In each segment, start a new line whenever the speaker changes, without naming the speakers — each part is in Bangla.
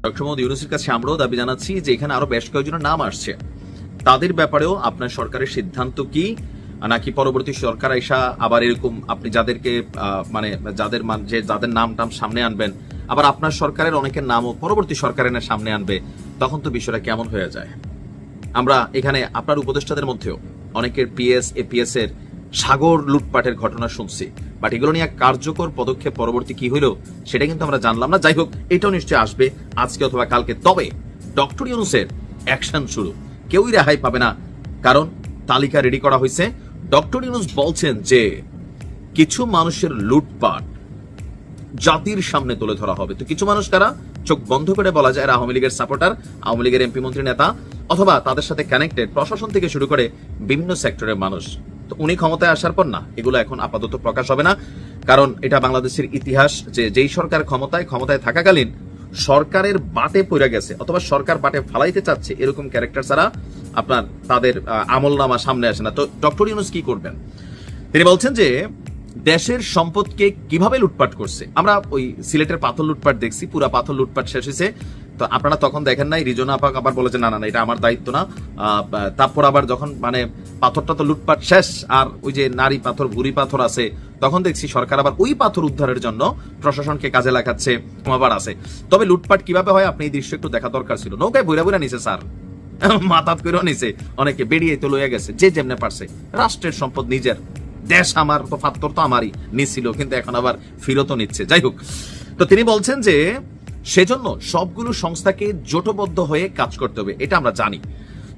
ডক্টর মোহাম্মদ ইউনূসের কাছে আমরাও দাবি জানাচ্ছি যে এখানে আরো বেশ কয়েকজনের নাম আসছে, তাদের ব্যাপারেও আপনার সরকারের সিদ্ধান্ত কি, নাকি পরবর্তী সরকার আইসা আবার এরকম আপনি যাদেরকে মানে যাদের নাম টাম সামনে আনবেন, আবার আপনার সরকারের অনেকের নামও পরবর্তী সরকারের সামনে আনবে, তখন তো বিষয়টা কেমন হয়ে যায়। আমরা এখানে আপনার উপদেষ্টাদের মধ্যেও অনেকের পিএস এপিএস এর সাগর লুটপাটের ঘটনা শুনছি, বাট এগুলো নিয়ে কার্যকর পদক্ষেপ পরবর্তী কি হইলো সেটা কিন্তু আমরা জানলাম না। যাই হোক, এটাও নিশ্চয়ই আসবে আজকে অথবা কালকে। তবে ডক্টর ইউনূসের অ্যাকশন শুরু, কেউই রেহাই পাবে না, কারণ তালিকা রেডি করা হয়েছে। ডক্টর ইউনূস বলছেন যে কিছু মানুষের লুটপাট জাতির সামনে তুলে ধরা হবে। তো কিছু মানুষ কারা, চোখ বন্ধ করে বলা যায় আওয়ামী লীগের সাপোর্টার, আওয়ামী লীগের এমপি মন্ত্রী নেতা, অথবা তাদের সাথে কানেক্টেড প্রশাসন থেকে শুরু করে বিভিন্ন সেক্টরের মানুষ। তো উনি ক্ষমতায় আসার পর না, এগুলো এখন আপাতত প্রকাশ হবে না, কারণ এটা বাংলাদেশের ইতিহাস যে যেই সরকার ক্ষমতায় থাকাকালীন সরকারের বাটে পড়ে গেছে অথবা সরকার বাটে ফালাইতে চাচ্ছে এরকম ক্যারেক্টার ছাড়া আপনার তাদের আমলনামা সামনে আসে না। তো ডক্টর ইউনূস কি করবেন? তিনি বলছেন যে দেশের সম্পদকে কিভাবে লুটপাট করছে। আমরা ওই সিলেটের পাথর লুটপাট দেখছি, পুরা পাথর লুটপাট শেষ হয়েছে, তো আপনারা তখন দেখেন নাই, রিজনা আপাক আবার বলেছে না না এটা আমার দায়িত্ব না। তারপর আবার যখন মানে পাথরটা তো লুটপাট শেষ, আর ওই যে নারী পাথর ভুরি পাথর আছে, তখন দেখছি সরকার আবার ওই পাথর উদ্ধারের জন্য প্রশাসনকে কাজে লাগাচ্ছে, আবার আছে। তবে লুটপাট কিভাবে হয় আপনি এই দৃশ্য একটু দেখা দরকার ছিল। নৌকায় বইরা বইরা নিছে স্যার, মাথাত করেও নিছে, অনেকে বেরিয়ে তো লইয়া গেছে যে যেমনে পারছে। রাষ্ট্রের সম্পদ নিজের, দেশ আমার, তো পাথর তো আমারই, নিছিল কিন্তু এখন আবার ফিরতও নিচ্ছে। যাই হোক, তো তিনি বলছেন যে সেজন্য সবগুলো সংস্থাকে জোটবদ্ধ হয়ে কাজ করতে হবে, এটা আমরা জানি।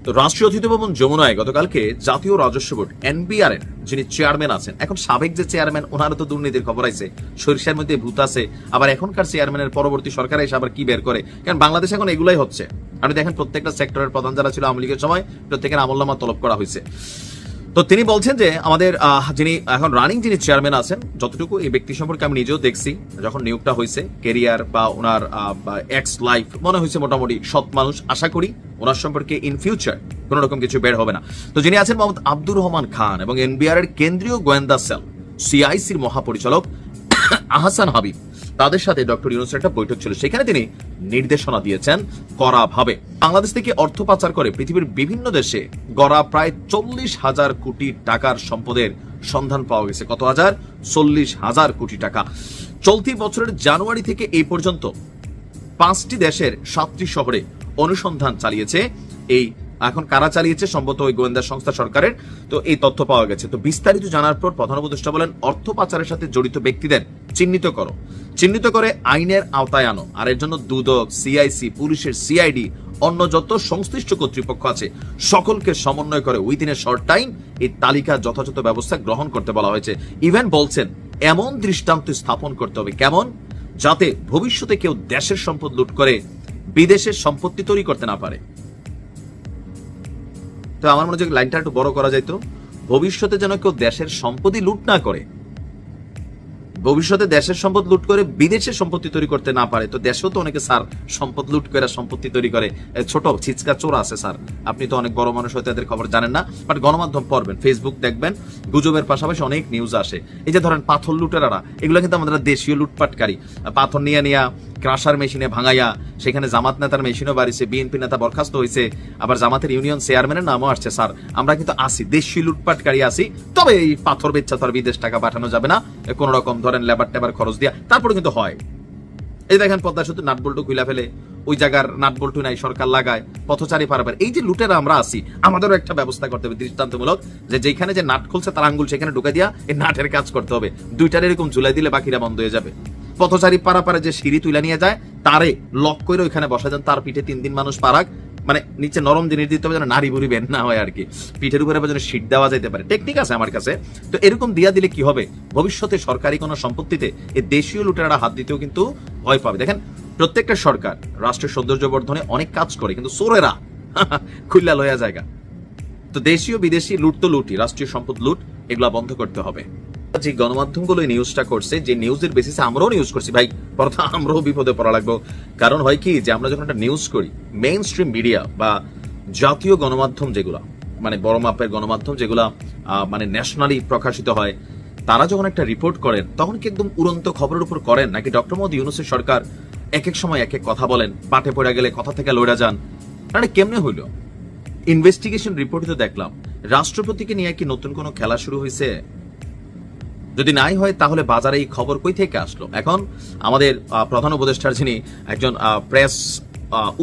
তো রাষ্ট্রীয় অতিথি ভবন যমুনায় গতকালকে জাতীয় রাজস্ব বোর্ড এনবিআর এর যিনি চেয়ারম্যান আছেন, এখন সাবেক যে চেয়ারম্যান ওনারও তো দুর্নীতির খবর আছে, সরিষার মধ্যে ভূত আছে, আবার এখনকার চেয়ারম্যানের পরবর্তী সরকার এসে আবার কি বের করে, কারণ বাংলাদেশ এখন এগুলাই হচ্ছে। আপনি দেখেন প্রত্যেকটা সেক্টরের প্রধান যারা ছিল আওয়ামী লীগের সময়, প্রত্যেকের আমলনামা তলব করা হয়েছে। তো তিনি বলছেন যে আমাদের যিনি এখন রানিং যিনি চেয়ারম্যান আছেন, যতটুকু এই ব্যক্তি সম্পর্কে আমি নিজেও দেখছি, যখন নিয়োগটা হয়েছে, কেরিয়ার বা ওনার এক্স লাইফ মনে হয়েছে মোটামুটি সৎ মানুষ। আশা করি ওনার সম্পর্কে ইন ফিউচার কোন রকম কিছু বের হবে না। তো যিনি আছেন মোহাম্মদ আব্দুর রহমান খান এবং এনবিআর এর কেন্দ্রীয় গোয়েন্দা সেল সিআইসির মহাপরিচালক আহসান হাবিব, তাদের সাথে ডক্টর ইউনূসের একটা বৈঠক ছিল। সেখানে তিনি নির্দেশনা দিয়েছেন কড়াভাবে বাংলাদেশ থেকে অর্থ পাচার করে পৃথিবীর বিভিন্ন দেশে গড়া প্রায় 40,000 কোটি টাকার সম্পদের সন্ধান পাওয়া গেছে। কত হাজার? 40,000 কোটি টাকা। চলতি বছরের জানুয়ারি থেকে এই পর্যন্ত 5টি দেশের 7টি শহরে অনুসন্ধান চালিয়েছে। এই এখন কারা চালিয়েছে? সম্ভবত ওই গোয়েন্দা সংস্থা সরকারের। তো এই তথ্য পাওয়া গেছে। তো বিস্তারিত জানার পর প্রধান উপদেষ্টা বলেন, অর্থ পাচারের সাথে জড়িত ব্যক্তিদের চিহ্নিত করে আইনের আওতায় আনো, আর এর জন্য দুদক, সিআইসি, পুলিশের সিআইডি, অন্য যত সংশ্লিষ্ট কর্তৃপক্ষ আছে সকলকে সমন্বয় করে উইদিন এ শর্ট টাইম এই তালিকা যথাযথ ব্যবস্থা গ্রহণ করতে বলা হয়েছে। ইভেন বলছেন এমন দৃষ্টান্ত স্থাপন করতে হবে, কেমন? যাতে ভবিষ্যতে কেউ দেশের সম্পদ লুট করে বিদেশের সম্পত্তি তৈরি করতে না পারে। তো আমার মনে হয় লাইনটা একটু বড় করা যাইতো, ভবিষ্যতে যেন কেউ দেশের সম্পত্তি লুট না করে, ভবিষ্যতে দেশের সম্পদ লুট করে বিদেশের সম্পত্তি তৈরি করতে না পারে। তো দেশেও তো অনেকে স্যার সম্পদ লুট করে সম্পত্তি তৈরি করে, ছোট ছিচকা চোর আছে স্যার। আপনি তো অনেক বড় মানুষ হয়তো এদের খবর জানেন না, বাট গণমাধ্যম পড়বেন, ফেসবুক দেখবেন, গুজবের পাশাপাশি অনেক নিউজ আসে। এই যে ধরেন পাথর লুটেরারা, এগুলো কিন্তু আমাদের দেশীয় লুটপাটকারী। পাথর নিয়ে ক্রাশার মেশিনে ভাঙাইয়া সেখানে জামাত নেতার মেশিনও বাড়িছে, বিএনপি নেতা বরখাস্ত হয়েছে, আবার জামাতের ইউনিয়ন চেয়ারম্যানের নামও আসছে। স্যার আমরা কিন্তু আসি, দেশীয় লুটপাটকারী আসি, তবে এই পাথর বেচা তো আর বিদেশ টাকা পাঠানো যাবে না, কোন রকম ধরেন লেবার টেবার খরচ দিয়া, তারপরে কিন্তু হয়। এই দেখেন পদ্মা সেতু নাটবল্টু খুলে ফেলে, ওই জায়গার নাটবল্টু নাই, সরকার লাগায়, পথচারী পারাপার। এই যে লুটেরা আমরা আসি, আমাদেরও একটা ব্যবস্থা করতে হবে দৃষ্টান্তমূলক, যে যেখানে যে নাট খুলছে তার আঙ্গুল সেখানে ঢুকে দিয়া এই নাটের কাজ করতে হবে। দুইটার এরকম ঝুলাই দিলে বাকিরা বন্ধ হয়ে যাবে। পথচারী পারাপারে যে সিঁড়ি তুলে নিয়ে যায় তারে লক করে ওইখানে বসা যান, তার পিঠে 3 দিন মানুষ পারাক, মানে নিচে নরম জিনিস দিতে হবে যেন নারী বুড়ি বেন না হয় আর কি, পিঠের উপরে যেন সিট দেওয়া যেতে পারে। টেকনিক আছে আমার কাছে। তো এরকম দিয়া দিলে কি হবে, ভবিষ্যতে সরকারি কোনো সম্পত্তিতে এই দেশীয় লুটেরারা হাত দিতেও কিন্তু ভয় পাবে। দেখেন প্রত্যেকটা সরকার রাষ্ট্রের সৌন্দর্য বর্ধনে অনেক কাজ করে, কিন্তু চোরেরা খুল্লা লয়া জায়গা। তো দেশীয় বিদেশি লুট তো লুটি, রাষ্ট্রীয় সম্পদ লুট এগুলা বন্ধ করতে হবে। যে গণমাধ্যমগুলো এই নিউজটা করছে, যে নিউজের বেসিসে আমরাও নিউজ করছি ভাই, পরে আমরাও বিপদে পড়া লাগবো। কারণ হয় কি, যে আমরা যখন একটা নিউজ করি, মেইন স্ট্রিম মিডিয়া বা জাতীয় গণমাধ্যম যেগুলা, মানে বড় মাপের গণমাধ্যম যেগুলা মানে ন্যাশনালি প্রকাশিত হয়, তারা যখন একটা রিপোর্ট করেন তখন কি একদম উড়ন্ত খবরের উপর করেন, নাকি ডক্টর মোহাম্মদ ইউনূসের সরকার এক এক সময় এক এক কথা বলেন, পাটে পড়ে গেলে কথা থেকে লড়া যান, মানে কেমনে হইল? ইনভেস্টিগেশন রিপোর্টে তো দেখলাম রাষ্ট্রপতিকে নিয়ে কি নতুন কোনো খেলা শুরু হয়েছে? যদি নাই হয় তাহলে বাজারে এই খবর কই থেকে আসলো? এখন আমাদের প্রধান উপদেষ্টার যিনি একজন প্রেস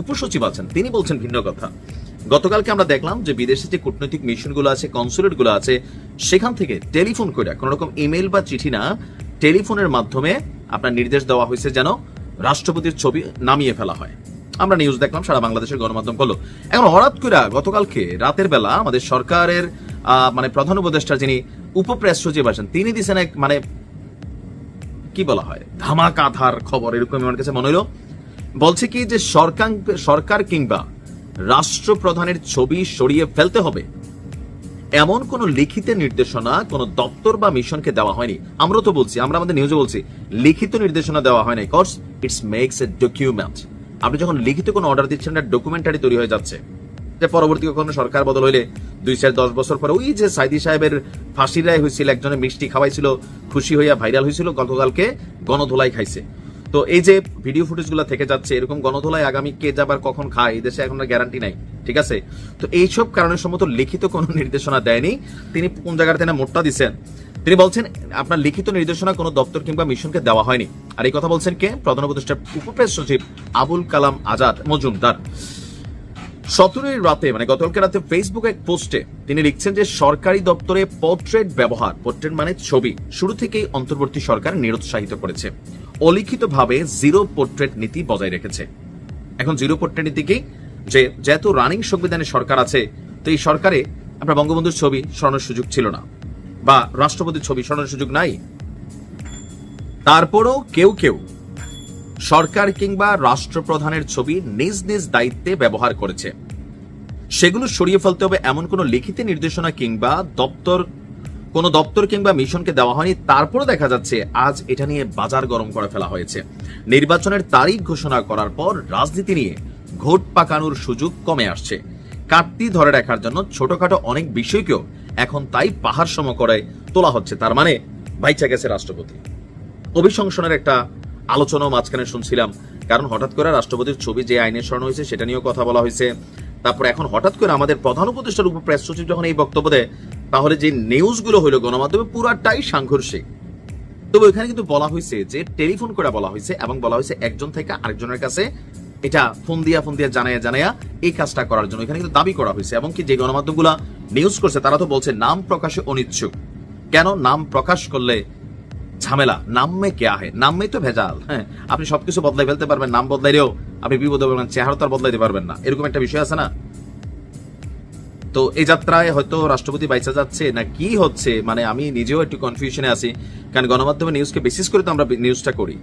উপসচিব আছেন, তিনি বলছেন ভিন্ন কথা। গতকালকে আমরা দেখলাম যে বিদেশে যে কূটনৈতিক মিশনগুলো আছে, কনসুলেট গুলো আছে, সেখান থেকে টেলিফোন করে, কোন রকম ইমেল বা চিঠি না, টেলিফোনের মাধ্যমে আপনার নির্দেশ দেওয়া হয়েছে যেন রাষ্ট্রপতির ছবি নামিয়ে ফেলা হয়। আমরা নিউজ দেখলাম, সারা বাংলাদেশের গণমাধ্যম করলো। এখন হঠাৎ করে গতকালকে রাতের বেলা আমাদের সরকারের মানে প্রধান উপদেষ্টা যিনি উপপ্রেস সচিব আছেন, তিনি দিচ্ছেন এক মানে কি বলা হয় ধামাকাধার খবর, এরকম আমার কাছে মনে হলো। বলছে কি যে সরকার কিংবা রাষ্ট্রপ্রধানের ছবি সরিয়ে ফেলতে হবে এমন কোন লিখিত নির্দেশনা কোন দপ্তর বা মিশনকে দেওয়া হয়নি। আমরা তো বলছি, আমরা আমাদের নিউজে বলছি লিখিত নির্দেশনা দেওয়া হয় নাই, cause it's makes a document. আপনি যখন লিখিত কোনো অর্ডার দিচ্ছেন, না ডকুমেন্টারি তৈরি হয়ে যাচ্ছে, যে পরবর্তী কখনো সরকার বদল হইলে 2-4-10 বছর পরে ওই যে সাইদি সাহেবের ফাঁসির রায় হয়েছিল, একজনের মিষ্টি খাওয়াইছিল, খুশি হইয়া ভাইরাল হয়েছিল, গতকালকে গণধোলাই খাইছে। তো এই যে ভিডিও ফুটেজ গুলা থেকে যাচ্ছে, এরকম গণধোলাই আগামী কে যাবার কখন খায় এই দেশে এখন গ্যারান্টি নাই, ঠিক আছে? তো এইসব কারণের সম্মত লিখিত কোনো নির্দেশনা দেয়নি। তিনি কোন জায়গাতে না মোটটা দিচ্ছেন, তিনি বলছেন আপনার লিখিত নির্দেশনা কোনো দপ্তর কিংবা মিশনকে দেওয়া হয়নি। আর এই কথা বলছেন কে? প্রধান উপদেষ্টার উপপ্রেস সচিব আবুল কালাম আজাদ মজুমদার। 17 রাতে মানে গতকালকে রাতে ফেসবুক এক পোস্টে তিনি লিখছেন যে সরকারি দপ্তরে পোর্ট্রেট ব্যবহার, পোর্ট্রেট মানে ছবি, শুরু থেকেই অন্তর্বর্তী সরকার নিরুৎসাহিত করেছে, অলিখিতভাবে জিরো পোর্ট্রেট নীতি বজায় রেখেছে। এখন জিরো পোর্ট্রেট নীতি কি? যে যেহেতু রানিং সংবিধানে সরকার আছে, তো এই সরকারে আপনার বঙ্গবন্ধুর ছবি সরানোর সুযোগ ছিল না, বা রাষ্ট্রপতির ছবি সরানোর সুযোগ নাই। তারপরও কেউ কেউ সরকার কিংবা রাষ্ট্রপ্রধানের ছবি নিজ নিজ দায়িত্বে ব্যবহার করেছে, সেগুলো সরিয়ে ফেলতে হবে এমন কোন লিখিত নির্দেশনা কিংবা কোন দপ্তর কিংবা মিশনকে দেওয়া হয়নি। তারপরও দেখা যাচ্ছে আজ এটা নিয়ে বাজার গরম করে ফেলা হয়েছে। নির্বাচনের তারিখ ঘোষণা করার পর রাজনীতি নিয়ে ঘোট পাকানোর সুযোগ কমে আসছে। কাটতি ধরে রাখার জন্য ছোটখাটো অনেক বিষয়কেও এখন তাই পাহাড় সম করে তোলা হচ্ছে। তার মানে বাইচা গেছে রাষ্ট্রপতি। অভিশংসনের একটা আলোচনাও মাঝখানে শুনছিলাম, কারণ হঠাৎ করে রাষ্ট্রপতির ছবি যে আইনে সরানো হয়েছে সেটা নিয়েও কথা বলা হয়েছে। তারপর এখন হঠাৎ করে আমাদের প্রধান উপদেষ্টার উপর প্রেস সচিব যখন এই বক্তব্য দেয়, তাহলে যে নিউজগুলো হইলো গণমাধ্যমে পুরাটাই সাংঘর্ষিক। তবে ওইখানে কিন্তু বলা হয়েছে যে টেলিফোন করে বলা হয়েছে, এবং বলা হয়েছে একজন থেকে আরেকজনের কাছে এটা ফোন দিয়া জানায়া এই কাজটা করার জন্য এখানে কিন্তু দাবি করা হয়েছে। এবং কি যে গণমাধ্যমগুলা নিউজ করছে তারা তো বলছে নাম প্রকাশে অনিচ্ছুক। কেন? নাম প্রকাশ করলে ঝামেলা, নাম মে কে আহে, নাম মে তো ভেজাল। হ্যাঁ, আপনি সবকিছু বদলাই ফেলতে পারবেন, নাম বদলাইলেও আপনি বিপদে পড়বেন, চেহারা তো আর বদলাইতে পারবেন না, এরকম একটা বিষয় আছে না? তো এই যাত্রায় হয়তো রাষ্ট্রপতি বাইচা যাচ্ছে না কি হচ্ছে, মানে আমি নিজেও একটু কনফিউশনে আছি। কারণ গণমাধ্যমে নিউজকে বেসিস করে তো আমরা নিউজটা করি,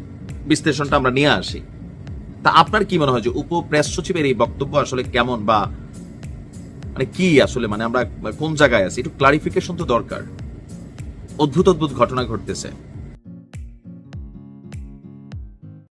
বিশ্লেষণটা আমরা নিয়ে আসি। তা আপনার কি মনে হয় যে উপপ্রেস সচিবের এই বক্তব্য আসলে কেমন, বা মানে কি আসলে, মানে আমরা কোন জায়গায় আছি? একটু ক্লারিফিকেশন তো দরকার। অদ্ভুত অদ্ভুত ঘটনা ঘটতেছে।